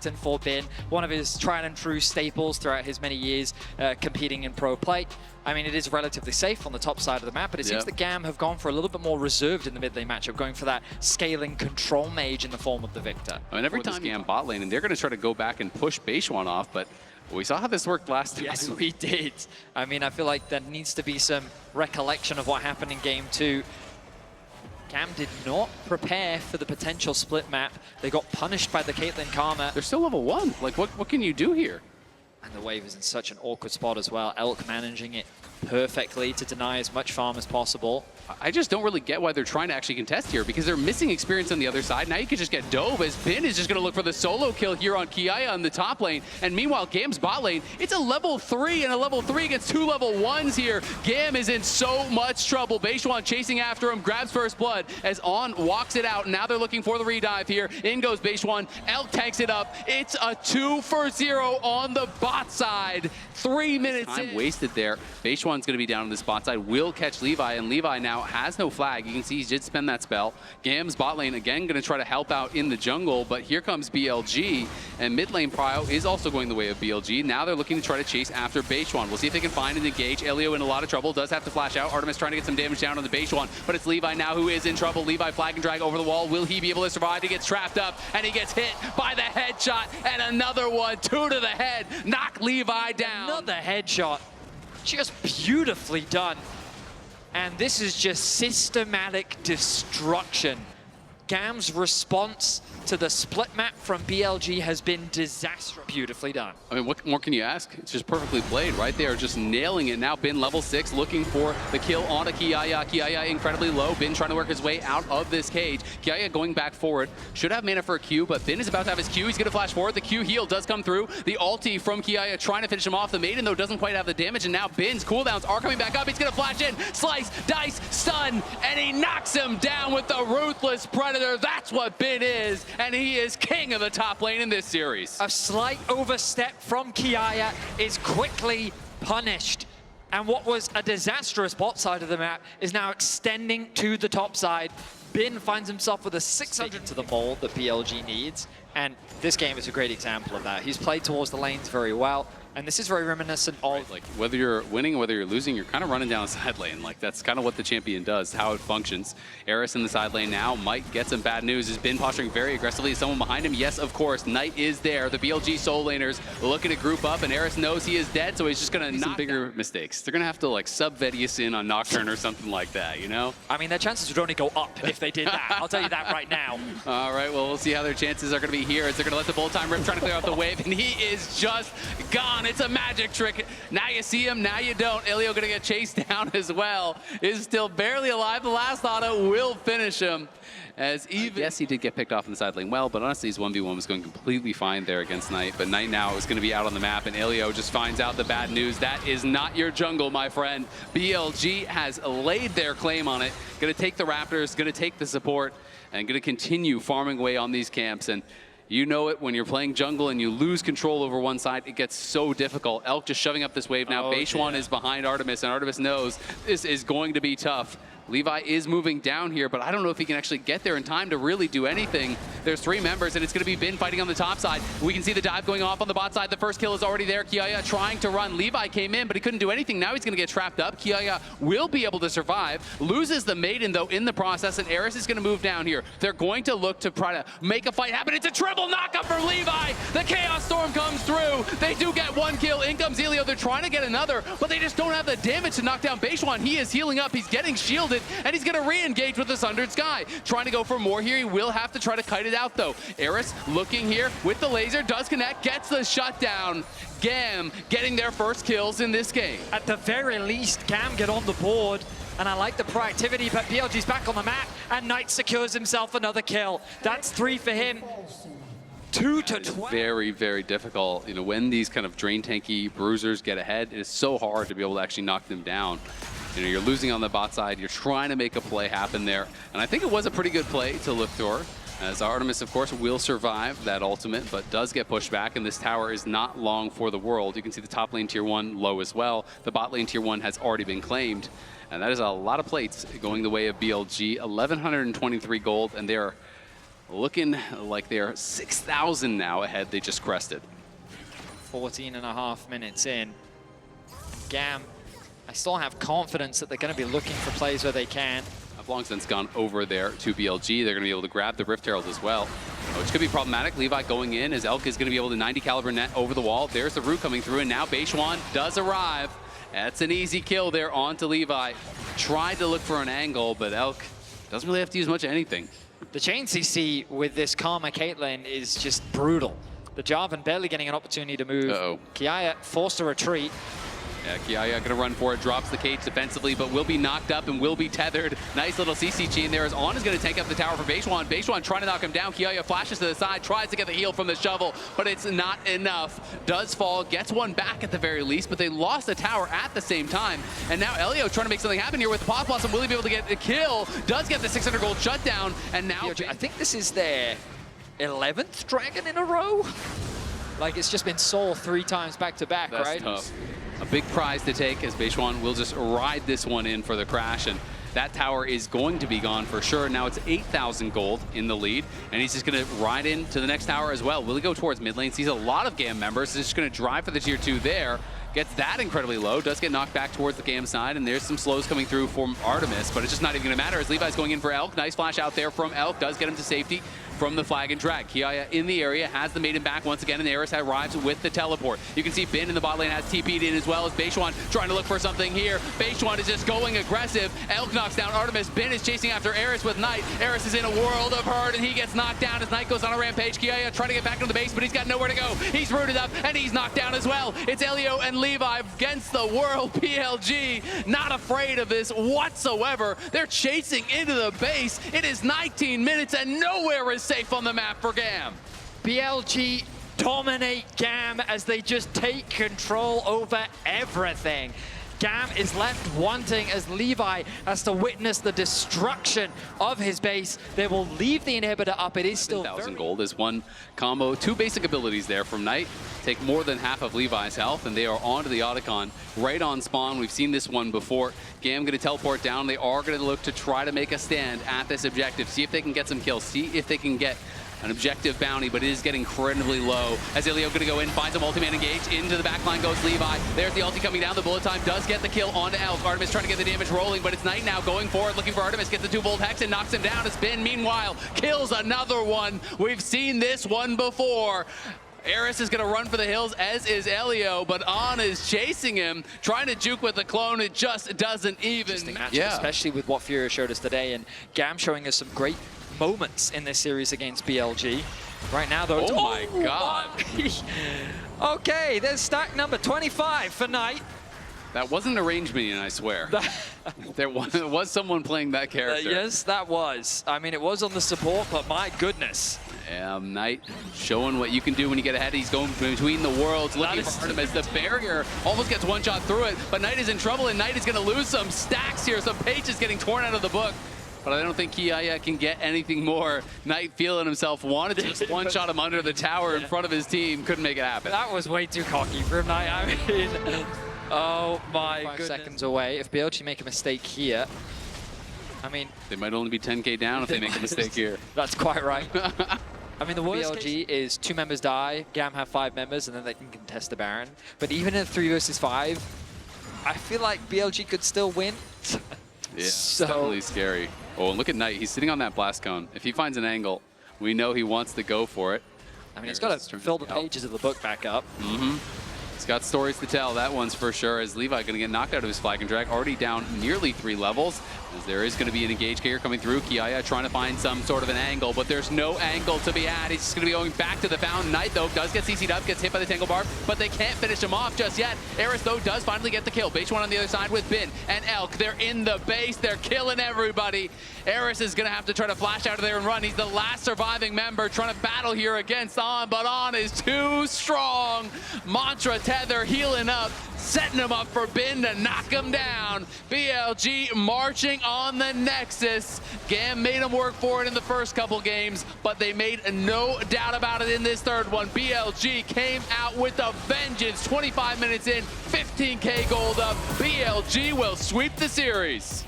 for Bin, one of his tried and true staples throughout his many years competing in pro play. I mean, it is relatively safe on the top side of the map, but it seems that GAM have gone for a little bit more reserved in the mid lane matchup, going for that scaling control mage in the form of the Victor. I mean, every time GAM bot lane, and they're going to try to go back and push Beishuan off, but we saw how this worked last time. Yes, we did. I mean, I feel like there needs to be some recollection of what happened in Game 2. GAM did not prepare for the potential split map. They got punished by the Caitlyn Karma. They're still level 1. Like, what can you do here? And the wave is in such an awkward spot as well. Elk managing it perfectly to deny as much farm as possible. I just don't really get why they're trying to actually contest here, because they're missing experience on the other side. Now you can just get dove, as Bin is just going to look for the solo kill here on Kiaya on the top lane. And meanwhile, GAM's bot lane, it's a level 3 and a level 3 against 2 level 1s here. GAM is in so much trouble. Beishuan chasing after him, grabs first blood as On walks it out. Now they're looking for the redive here. In goes Beishuan. Elk tanks it up. It's a 2 for 0 on the bot side. 3 minutes Time wasted there. Beishuan's going to be down on this bot side, will catch Levi, and Levi now has no flag. You can see he did spend that spell. GAM's bot lane again going to try to help out in the jungle, but here comes BLG, and mid lane prio is also going the way of BLG. Now they're looking to try to chase after Beishuan. We'll see if they can find and engage. Elio in a lot of trouble, does have to flash out. Artemis trying to get some damage down on the Beishuan, but it's Levi now who is in trouble. Levi flag and drag over the wall. Will he be able to survive? He gets trapped up, and he gets hit by the headshot, and another one, 2 to the head, knock Levi down. Another headshot, just beautifully done. And this is just systematic destruction. GAM's response to the split map from BLG has been disastrous. Beautifully done. I mean, what more can you ask? It's just perfectly played, right? They are just nailing it now. Bin level 6, looking for the kill on a Kiaya. Kiaya incredibly low. Bin trying to work his way out of this cage. Kiaya going back forward. Should have mana for a Q, but Bin is about to have his Q. He's going to flash forward. The Q heal does come through. The ulti from Kiaya trying to finish him off. The Maiden, though, doesn't quite have the damage, and now Bin's cooldowns are coming back up. He's going to flash in, slice, dice, stun, and he knocks him down with the Ruthless Predator. That's what Bin is, and he is king of the top lane in this series. A slight overstep from Kiaya is quickly punished. And what was a disastrous bot side of the map is now extending to the top side. Bin finds himself with a 600 to the mole that BLG needs. And this game is a great example of that. He's played towards the lanes very well. And this is very reminiscent of... Like, whether you're winning or whether you're losing, you're kind of running down the side lane. Like, that's kind of what the champion does, how it functions. Eris in the side lane now might get some bad news. Has been posturing very aggressively. Is someone behind him? Yes, of course. Knight is there. The BLG soul laners looking to group up, and Eris knows he is dead, so he's just going to knock bigger mistakes. They're going to have to, like, sub-Vedius in on Nocturne or something like that, you know? I mean, their chances would only go up if they did that. I'll tell you that right now. All right, well, we'll see how their chances are going to be here as they're going to let the Bolt Time Rip trying to clear out the wave, and he is just gone. It's a magic trick. Now you see him, now you don't. Elio gonna get chased down as well. Is still barely alive. The last auto will finish him. As even yes, he did get picked off in the side lane well, but honestly his 1v1 was going completely fine there against Knight. But Knight now is gonna be out on the map, and Elio just finds out the bad news. That is not your jungle, my friend. BLG has laid their claim on it. Gonna take the Raptors, gonna take the support, and gonna continue farming away on these camps. And you know it, when you're playing jungle and you lose control over one side, it gets so difficult. Elk just shoving up this wave now. Beishuan is behind Artemis, and Artemis knows this is going to be tough. Levi is moving down here, but I don't know if he can actually get there in time to really do anything. There's 3 members, and it's going to be Bin fighting on the top side. We can see the dive going off on the bot side. The first kill is already there. Kiaya trying to run. Levi came in, but he couldn't do anything. Now he's going to get trapped up. Kiaya will be able to survive. Loses the Maiden, though, in the process, and Eris is going to move down here. They're going to look to try to make a fight happen. It's a triple knockup for Levi. The Chaos Storm comes through. They do get 1 kill. In comes Elio. They're trying to get another, but they just don't have the damage to knock down Beishuan. He is healing up. He's getting shielded, and he's going to re-engage with the Sundered Sky. Trying to go for more here. He will have to try to kite it out, though. Eris looking here with the laser. Does connect. Gets the shutdown. GAM getting their first kills in this game. At the very least, GAM get on the board. And I like the proactivity, but BLG's back on the map, and Knight secures himself another kill. That's 3 for him. 2 to 12. Very, very difficult. You know, when these kind of drain tanky bruisers get ahead, it is so hard to be able to actually knock them down. You know, you're losing on the bot side. You're trying to make a play happen there. And I think it was a pretty good play to look for, as Artemis, of course, will survive that ultimate, but does get pushed back, and this tower is not long for the world. You can see the top lane tier 1 low as well. The bot lane tier 1 has already been claimed, and that is a lot of plates going the way of BLG. 1,123 gold, and they're looking like they're 6,000 now ahead. They just crested. 14.5 minutes in. GAM, I still have confidence that they're going to be looking for plays where they can. Longsen's gone over there to BLG. They're going to be able to grab the Rift Herald as well, which could be problematic. Levi going in as Elk is going to be able to 90 caliber net over the wall. There's the root coming through, and now Beishwan does arrive. That's an easy kill there onto Levi. Tried to look for an angle, but Elk doesn't really have to use much of anything. The chain CC with this Karma Caitlyn is just brutal. The Jarvan barely getting an opportunity to move. Kiaya forced to retreat. Yeah, Kiaya gonna run for it, drops the cage defensively, but will be knocked up and will be tethered. Nice little CCG in there as On is gonna take up the tower for Beishwan. Beishwan trying to knock him down. Kiaya flashes to the side, tries to get the heal from the shovel, but it's not enough. Does fall, gets one back at the very least, but they lost the tower at the same time. And now Elio trying to make something happen here with the Pop Blossom. Will he be able to get the kill? Does get the 600 gold shutdown, and now... I think this is their 11th dragon in a row. Like, it's just been Soul 3 times back-to-back, right? Tough. A big prize to take as Beishwan will just ride this one in for the crash, and that tower is going to be gone for sure. Now it's 8,000 gold in the lead, and he's just going to ride into the next tower as well. Will he go towards mid lane? Sees a lot of GAM members. He's just going to drive for the tier 2 there. Gets that incredibly low, does get knocked back towards the GAM side, and there's some slows coming through from Artemis, but it's just not even going to matter as Levi's going in for Elk. Nice flash out there from Elk, does get him to safety from the flag and drag. Kiaya in the area, has the maiden back once again, and Eris arrives with the teleport. You can see Bin in the bot lane has TP'd in as well as Beishwan trying to look for something here. Beishwan is just going aggressive. Elk knocks down Artemis. Bin is chasing after Eris with Knight. Eris is in a world of hurt, and he gets knocked down as Knight goes on a rampage. Kiaya trying to get back into the base, but he's got nowhere to go. He's rooted up, and he's knocked down as well. It's Elio and Levi against the world. BLG not afraid of this whatsoever. They're chasing into the base. It is 19 minutes, and nowhere is safe on the map for GAM. BLG dominate GAM as they just take control over everything. GAM is left wanting as Levi has to witness the destruction of his base. They will leave the inhibitor up. It is still 1,000 gold is one combo. 2 basic abilities there from Knight. Take more than half of Levi's health, and they are onto the Otacon right on spawn. We've seen this one before. GAM going to teleport down. They are going to look to try to make a stand at this objective. See if they can get some kills. See if they can get an objective bounty, but it is getting incredibly low. As Elio going to go in, finds a multi-man engage. Into the backline goes Levi. There's the ulti coming down. The bullet time does get the kill onto Elk. Artemis trying to get the damage rolling, but it's Knight now going forward, looking for Artemis. Gets the 2-volt hex and knocks him down. As Bin, meanwhile, kills another one. We've seen this one before. Eris is going to run for the hills, as is Elio, but On is chasing him, trying to juke with the clone. It just doesn't even. Yeah. Especially with what Furia showed us today, and GAM showing us some great moments in this series against BLG. Right now, though. Oh my God. Okay, there's stack number 25 for Knight. That wasn't a range minion, I swear. There was someone playing that character. Yes, that was. I mean, it was on the support, but my goodness. Knight showing what you can do when you get ahead. He's going between the worlds, looking for Artemis. The barrier almost gets one shot through it, but Knight is in trouble, and Knight is going to lose some stacks here. Some pages getting torn out of the book. But I don't think Kiaya can get anything more. Knight feeling himself, wanted to just one-shot him under the tower in front of his team. Couldn't make it happen. That was way too cocky for Knight. I mean, oh my goodness. 5 seconds away. If BLG make a mistake here, I mean... They might only be 10k down if they make a mistake here. That's quite right. I mean, the worst BLG is 2 members die, GAM have 5 members, and then they can contest the Baron. But even in 3 versus 5, I feel like BLG could still win. Yeah, so definitely scary. Oh, and look at Knight. He's sitting on that blast cone. If he finds an angle, we know he wants to go for it. I mean, he's got to fill the pages of the book back up. He's got stories to tell, that one's for sure, as Levi going to get knocked out of his flag and drag, already down nearly 3 levels, as there is going to be an engage carrier coming through. Kiaya trying to find some sort of an angle, but there's no angle to be had. He's just going to be going back to the fountain. Knight, though, does get CC'd up, gets hit by the Tangle Barb, but they can't finish him off just yet. Eris, though, does finally get the kill. Beishwan on the other side with Bin and Elk. They're in the base. They're killing everybody. Eris is going to have to try to flash out of there and run. He's the last surviving member trying to battle here against On, but On is too strong. Mantra Tether healing up, setting him up for Bin to knock him down. BLG marching on the Nexus. GAM made him work for it in the first couple games, but they made no doubt about it in this third one. BLG came out with a vengeance. 25 minutes in, 15k gold up. BLG will sweep the series.